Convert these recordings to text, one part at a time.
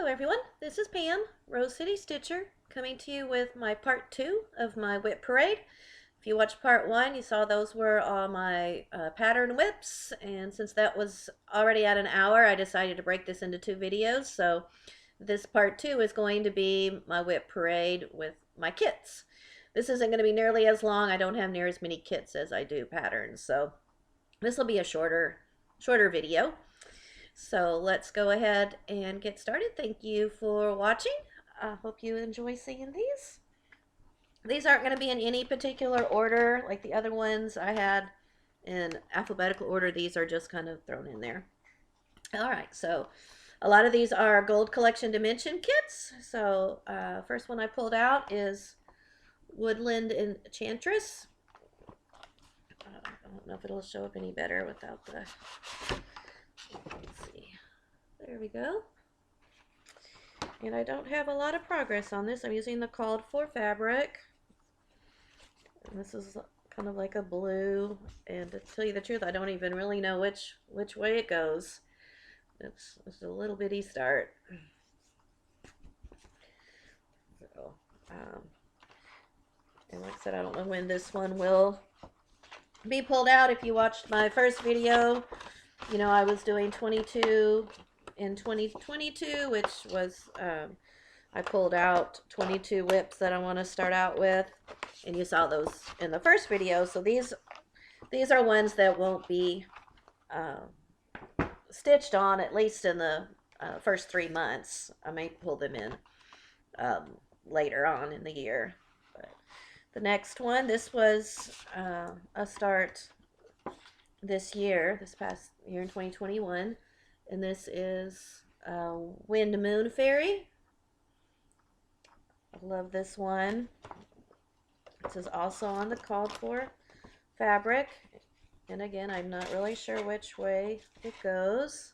Hello everyone, this is Pam, Rose City Stitcher, coming to you with my part 2 of my WIP parade. If you watched part 1, you saw those were all my pattern WIPs, and since that was already at an hour, I decided to break this into 2 videos. So this part 2 is going to be my WIP parade with my kits. This isn't going to be nearly as long. I don't have near as many kits as I do patterns, so this will be a shorter video. So let's go ahead and get started. Thank you for watching. I hope you enjoy seeing these. These aren't going to be in any particular order like the other ones I had in alphabetical order. These are just kind of thrown in there. All right, so a lot of these are Gold Collection Dimension kits. So first one I pulled out is Woodland Enchantress. I don't know if it'll show up any better without the... Let's see. There we go. And I don't have a lot of progress on this. I'm using the called for fabric. And this is kind of like a blue. And to tell you the truth, I don't even really know which way it goes. It's a little bitty start. So, and like I said, I don't know when this one will be pulled out. If you watched my first video, you know I was doing 22 in 2022, which was I pulled out 22 WIPs that I want to start out with, and you saw those in the first video. So these are ones that won't be stitched on, at least in the first 3 months. I may pull them in later on in the year. But the next one, this was a start this past year in 2021, and this is Wind Moon Fairy. I love this one. This is also on the called for fabric, and again, I'm not really sure which way it goes.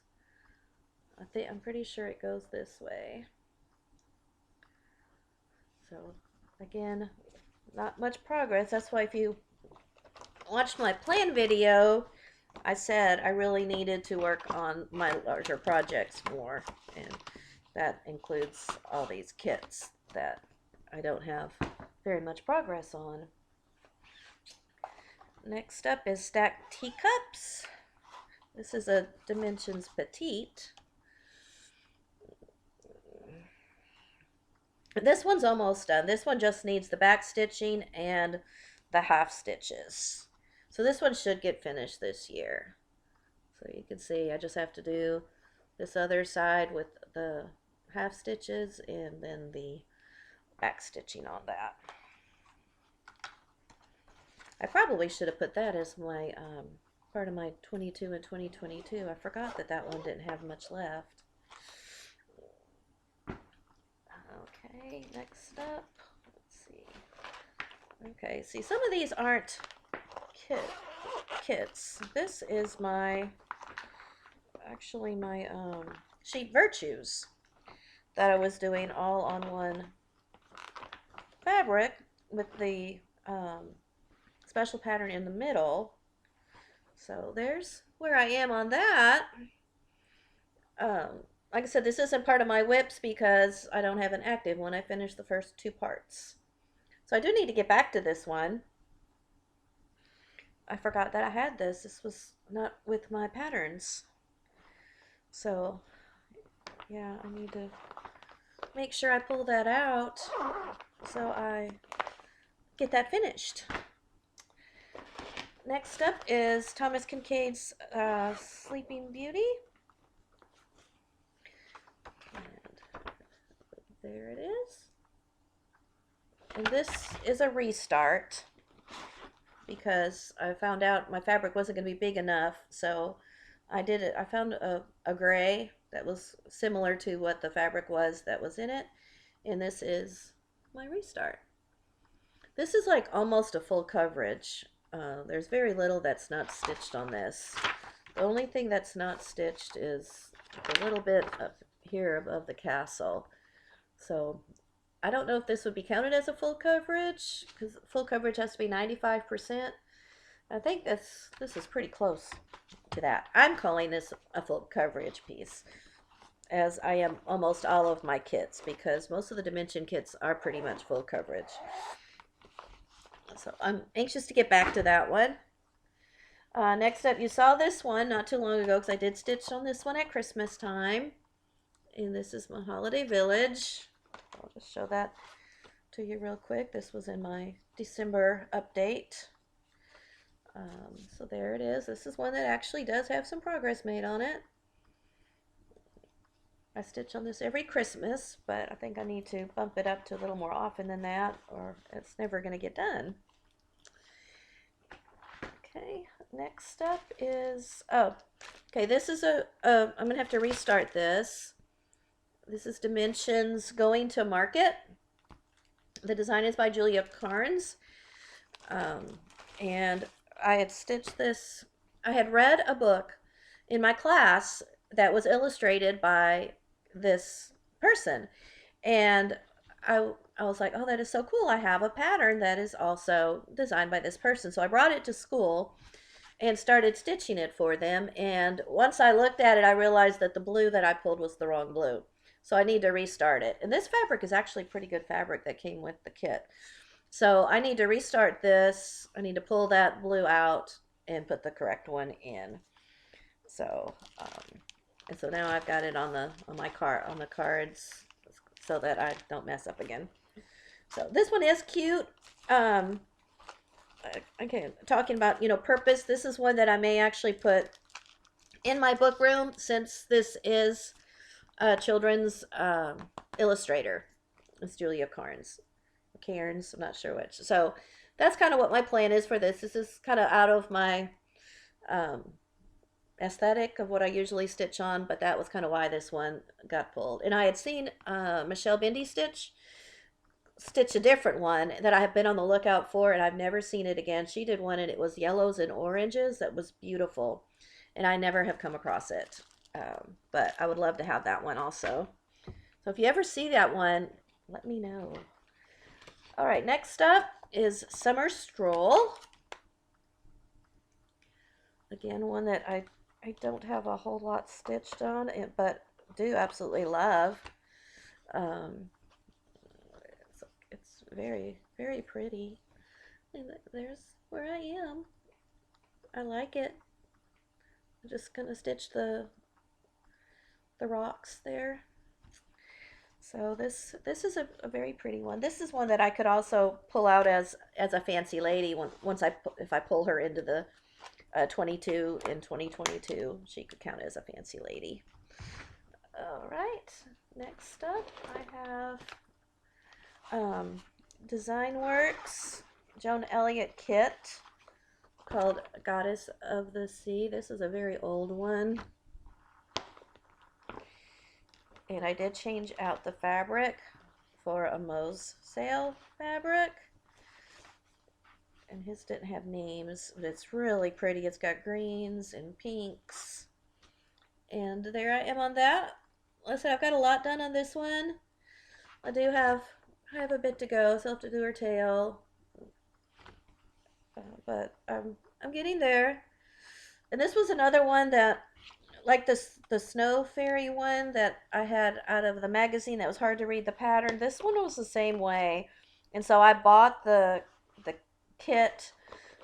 I'm pretty sure it goes this way. So again, not much progress. That's why if you watched my plan video, I said I really needed to work on my larger projects more, and that includes all these kits that I don't have very much progress on. Next up is Stacked Teacups. This is a Dimensions Petite. This one's almost done. This one just needs the back stitching and the half stitches. So this one should get finished this year. So you can see I just have to do this other side with the half stitches and then the back stitching on that. I probably should have put that as my part of my 22 and 2022. I forgot that one didn't have much left. Okay, next up, let's see. Okay, see, some of these aren't kits. This is actually my Sheep Virtues that I was doing all on one fabric with the special pattern in the middle. So there's where I am on that. Like I said, this isn't part of my WIPs because I don't have an active when I finish the first 2 parts. So I do need to get back to this one. I forgot that I had this. This was not with my patterns. So, yeah, I need to make sure I pull that out so I get that finished. Next up is Thomas Kincaid's Sleeping Beauty. And there it is. And this is a restart because I found out my fabric wasn't going to be big enough, so I found a gray that was similar to what the fabric was that was in it, and this is my restart. This is like almost a full coverage. There's very little that's not stitched on this. The only thing that's not stitched is a little bit up here above the castle. So I don't know if this would be counted as a full coverage, because full coverage has to be 95%. I think this is pretty close to that. I'm calling this a full coverage piece. as I am almost all of my kits, because most of the dimension kits are pretty much full coverage. So I'm anxious to get back to that one. Next up, you saw this one not too long ago, because I did stitch on this one at Christmas time. And this is my Holiday Village. I'll just show that to you real quick. This was in my December update. So there it is. This is one that actually does have some progress made on it. I stitch on this every Christmas, but I think I need to bump it up to a little more often than that, or it's never going to get done. Okay, next up is, oh, okay, this is I'm going to have to restart this. This is Dimensions Going to Market. The design is by Julia Carnes. And I had stitched this, I had read a book in my class that was illustrated by this person, and I was like, oh, that is so cool. I have a pattern that is also designed by this person. So I brought it to school and started stitching it for them, and once I looked at it, I realized that the blue that I pulled was the wrong blue, so I need to restart it. And this fabric is actually pretty good fabric that came with the kit, so I need to restart this. I need to pull that blue out and put the correct one in. So and so now I've got it on the cards, so that I don't mess up again. So this one is cute. Okay, talking about, purpose. This is one that I may actually put in my book room, since this is a children's illustrator. It's Julia Cairns, I'm not sure which. So that's kind of what my plan is for this. This is kind of out of my aesthetic of what I usually stitch on, but that was kind of why this one got pulled. And I had seen Michelle Bendy stitch a different one that I have been on the lookout for, and I've never seen it again. She did one, and it was yellows and oranges. That was beautiful, and I never have come across it. But I would love to have that one also. So if you ever see that one, let me know. All right, next up is Summer Stroll. Again, one that I don't have a whole lot stitched on, but do absolutely love. It's very, very pretty. And there's where I am. I like it. I'm just gonna stitch the rocks there. So this is a very pretty one. This is one that I could also pull out as a fancy lady if I pull her into the 22 in 2022, she could count as a fancy lady. All right, next up I have Design Works Joan Elliott kit called Goddess of the Sea. This is a very old one, and I did change out the fabric for a Moe's sale fabric, and his didn't have names, but it's really pretty. It's got greens and pinks, and there I am on that. Listen, I've got a lot done on this one. I have a bit to go, so I'll have to do her tail, but I'm getting there. And this was another one that, like the Snow Fairy one that I had out of the magazine that was hard to read the pattern. This one was the same way, and so I bought the kit.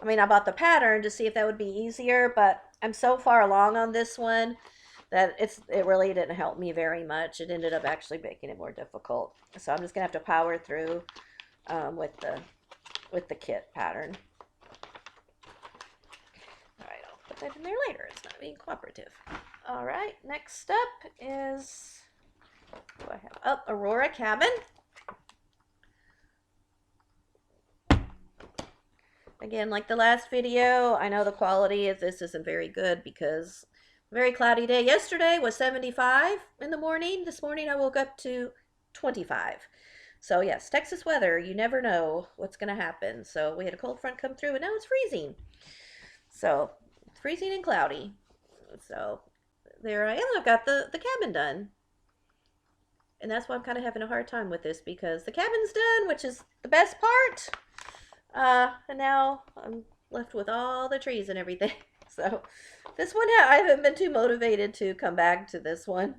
I bought the pattern to see if that would be easier, but I'm so far along on this one that it really didn't help me very much. It ended up actually making it more difficult. So I'm just gonna have to power through with the kit pattern. All right, I'll put that in there later. It's not being cooperative. All right, next up is, what do I have? Oh, Aurora Cabin. Again, like the last video, I know the quality of this isn't very good because very cloudy day. Yesterday was 75 in the morning. This morning I woke up to 25. So yes, Texas weather, you never know what's going to happen. So we had a cold front come through, and now it's freezing. So it's freezing and cloudy. So there I am. I've got the cabin done. And that's why I'm kind of having a hard time with this, because the cabin's done, which is the best part. And now I'm left with all the trees and everything. So this one, I haven't been too motivated to come back to this one.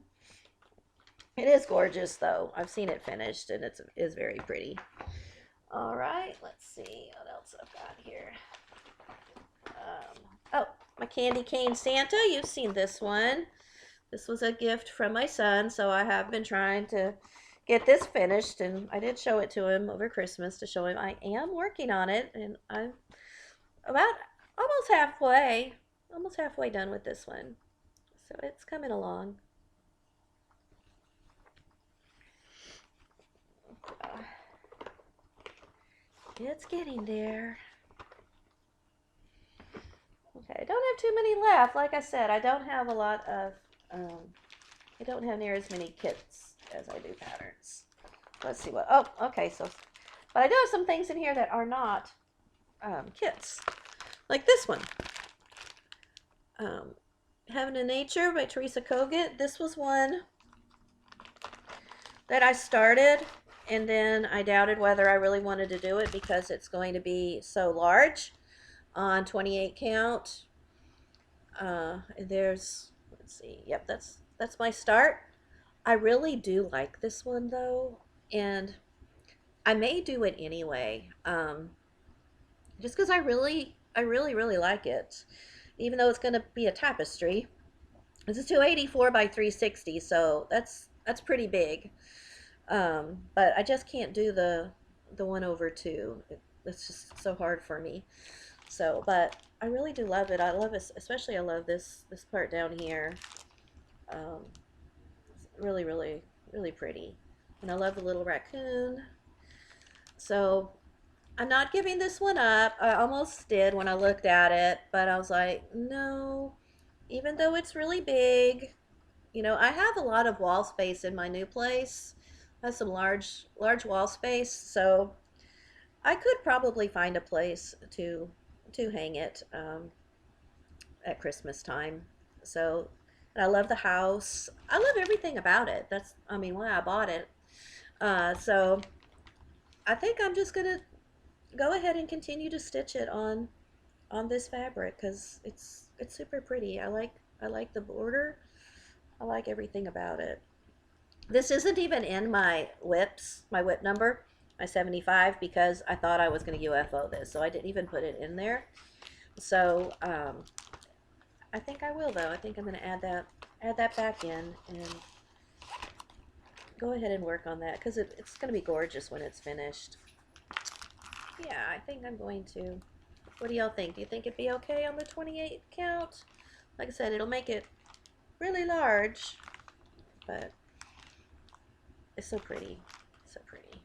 It is gorgeous though. I've seen it finished and it is very pretty. All right, let's see what else I've got here. Oh, my candy cane Santa. You've seen this one. This was a gift from my son, so I have been trying to get this finished, and I did show it to him over Christmas to show him I am working on it, and I'm about almost halfway done with this one. So it's coming along. It's getting there. Okay, I don't have too many left. Like I said, I don't have a lot of, I don't have near as many kits as I do patterns. Let's see what, oh, okay, so, but I do have some things in here that are not kits. Like this one. Heaven and Nature by Teresa Kogut. This was one that I started and then I doubted whether I really wanted to do it because it's going to be so large on 28 count. There's, let's see, yep, that's my start. I really do like this one though, and I may do it anyway, just because I really like it, even though it's going to be a tapestry. This is 284 by 360, so that's pretty big. But I just can't do the 1/2. It's just so hard for me. So, but I really do love it. I love it, especially I love this part down here. It's really pretty. And I love the little raccoon. So I'm not giving this one up. I almost did when I looked at it, but I was like, no, even though it's really big, you know, I have a lot of wall space in my new place. I have some large wall space, so I could probably find a place to hang it at Christmas time. So, and I love the house. I love everything about it. That's, I mean, why I bought it. So I think I'm just gonna go ahead and continue to stitch it on this fabric because it's super pretty. I like the border. I like everything about it. This isn't even in my WIPs, my WIP number, my 75, because I thought I was going to UFO this, so I didn't even put it in there. So I think I will though. I think I'm going to add that back in and go ahead and work on that because it's going to be gorgeous when it's finished. Yeah, I think I'm going to. What do y'all think? Do you think it'd be okay on the 28 count? Like I said, it'll make it really large, but it's so pretty. So pretty.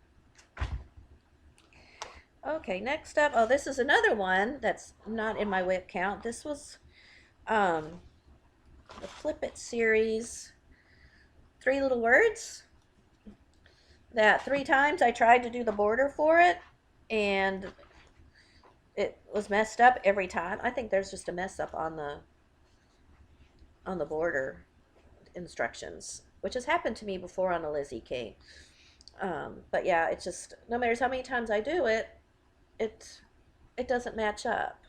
Okay, next up, oh, this is another one that's not in my WIP count. This was the Flip It series, 3 Little Words. That 3 times I tried to do the border for it, and it was messed up every time. I think there's just a mess up on the border instructions, which has happened to me before on a Lizzie Kate. But yeah, it's just, no matter how many times I do it, it doesn't match up.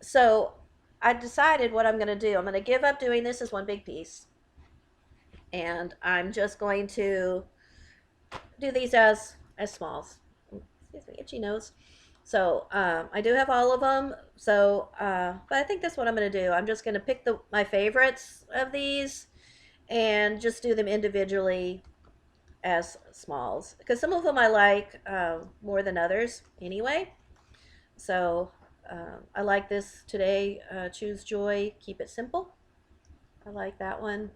So I decided what I'm going to do. I'm going to give up doing this as one big piece, and I'm just going to do these as smalls. Excuse me, itchy nose. So I do have all of them. So, but I think that's what I'm going to do. I'm just going to pick my favorites of these and just do them individually as smalls, because some of them I like more than others anyway. So I like this today. Choose Joy, Keep It Simple. I like that one.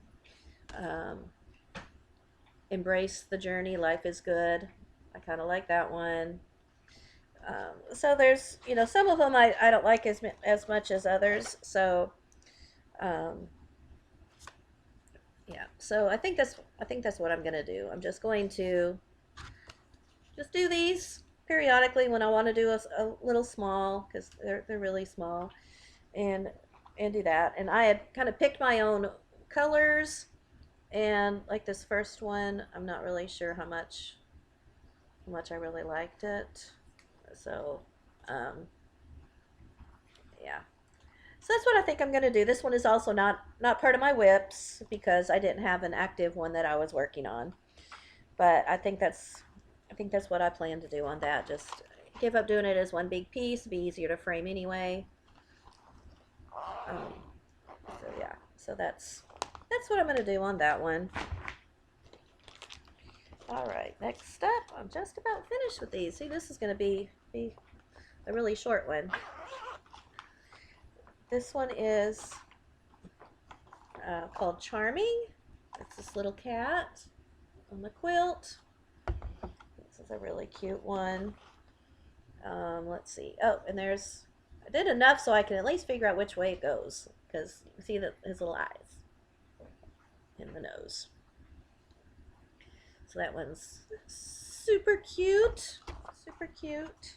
Embrace the Journey, Life is Good. I kind of like that one. So there's, you know, some of them I don't like as much as others. So yeah, so I think that's what I'm gonna do. I'm just going to just do these periodically when I want to do a little small, because they're really small, and do that. And I had kind of picked my own colors, and like this first one, I'm not really sure how much I really liked it. So yeah. So that's what I think I'm going to do. This one is also not part of my WIPs because I didn't have an active one that I was working on. But I think that's what I plan to do on that. Just give up doing it as one big piece. It'd be easier to frame anyway. Um, so yeah, so that's what I'm going to do on that one. All right, next up, I'm just about finished with these. See, this is going to be a really short one. This one is called Charmy. It's this little cat on the quilt. This is a really cute one. Let's see. Oh, and I did enough so I can at least figure out which way it goes. Because you see his little eyes and the nose. So that one's super cute. Super cute.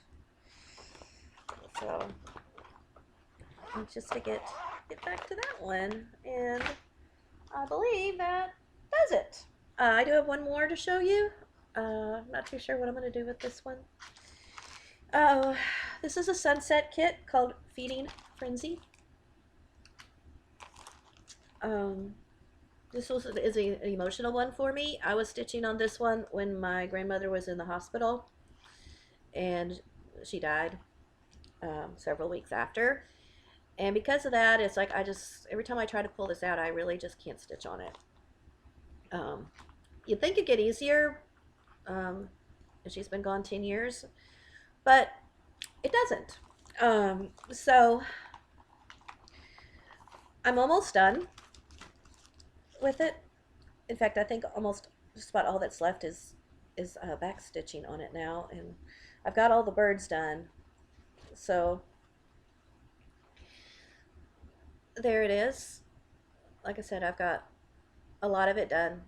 So just to get back to that one, and I believe that does it. I do have one more to show you. I'm not too sure what I'm going to do with this one. This is a sunset kit called Feeding Frenzy. This is an emotional one for me. I was stitching on this one when my grandmother was in the hospital, and she died several weeks after. And because of that, it's like every time I try to pull this out, I really just can't stitch on it. You'd think it'd get easier, and she's been gone 10 years, but it doesn't. So I'm almost done with it. In fact, I think almost just about all that's left is back stitching on it now, and I've got all the birds done. So there it is. Like I said, I've got a lot of it done,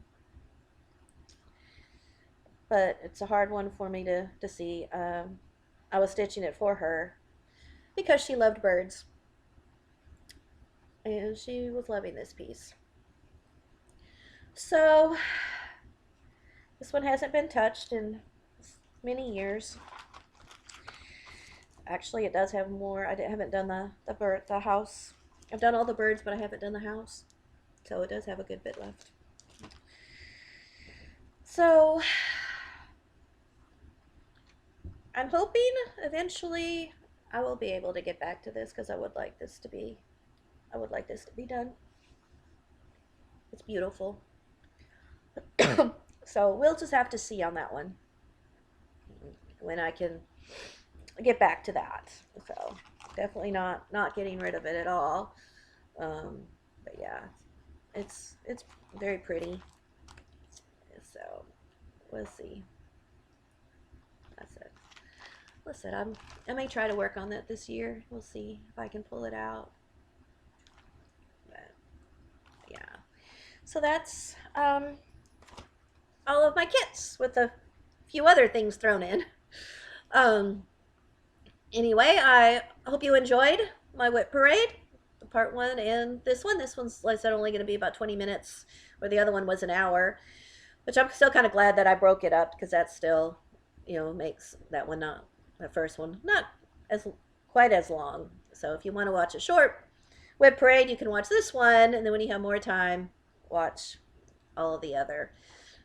but it's a hard one for me to see. I was stitching it for her because she loved birds, and she was loving this piece. So this one hasn't been touched in many years. Actually, it does have more. I haven't done the house. I've done all the birds, but I haven't done the house. So it does have a good bit left. So I'm hoping eventually I will be able to get back to this because I would like this to be done. It's beautiful. So we'll just have to see on that one when I can get back to that. So definitely not getting rid of it at all. But yeah, it's very pretty. So we'll see. That's it. Listen, I may try to work on that this year. We'll see if I can pull it out. But yeah, so that's all of my kits with a few other things thrown in. Anyway, I hope you enjoyed my WIP parade, part one and this one. This one's, like I said, only going to be about 20 minutes, where the other one was an hour, which I'm still kind of glad that I broke it up because that still, makes that one the first one not quite as long. So if you want to watch a short WIP parade, you can watch this one, and then when you have more time, watch all of the other.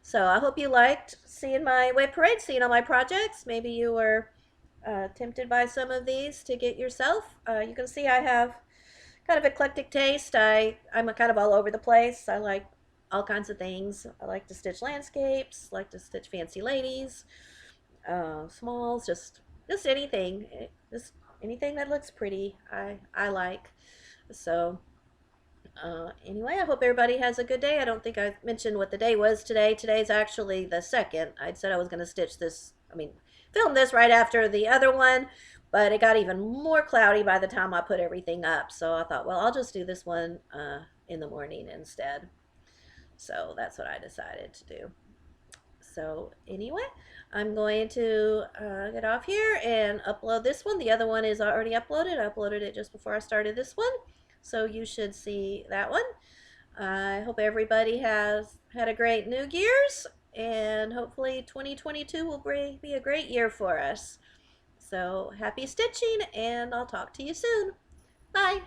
So I hope you liked seeing my WIP parade, seeing all my projects. Maybe you were tempted by some of these to get yourself. You can see I have kind of eclectic taste. I'm kind of all over the place. I like all kinds of things. I like to stitch landscapes, like to stitch fancy ladies, smalls, just anything. Just anything that looks pretty, I like. So anyway, I hope everybody has a good day. I don't think I mentioned what the day was today. Today's actually the 2nd. I'd said I was going to stitch this, film this right after the other one, but it got even more cloudy by the time I put everything up. So I thought, well, I'll just do this one in the morning instead. So that's what I decided to do. So anyway, I'm going to get off here and upload this one. The other one is already uploaded. I uploaded it just before I started this one. So you should see that one. I hope everybody has had a great New Year's, and hopefully 2022 will be a great year for us. So happy stitching, and I'll talk to you soon. Bye.